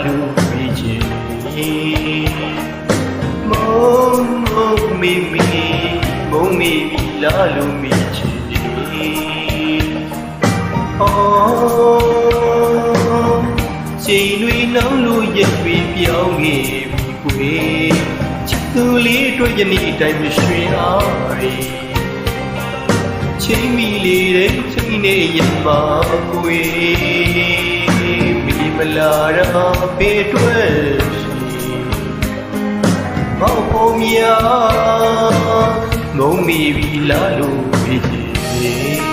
လူမေးချင်မုံမေးမေးမုံမေးပြီလားလူမေးချင်ချိန်တွေနှောင်းလို့ရက်တွေပြောင်းနေပြီကွယ်ချစ်သူလေးတွေ့ရနေ့တိုင်းမရွှင်အားရီချိန်မီလေးတဲ့ချိန်နဲ့ရပါကွယ်မိမလာတော့ပေတွဲမောင်ပေါ်မြာမုံမီပြီလားလို့ဖြစ်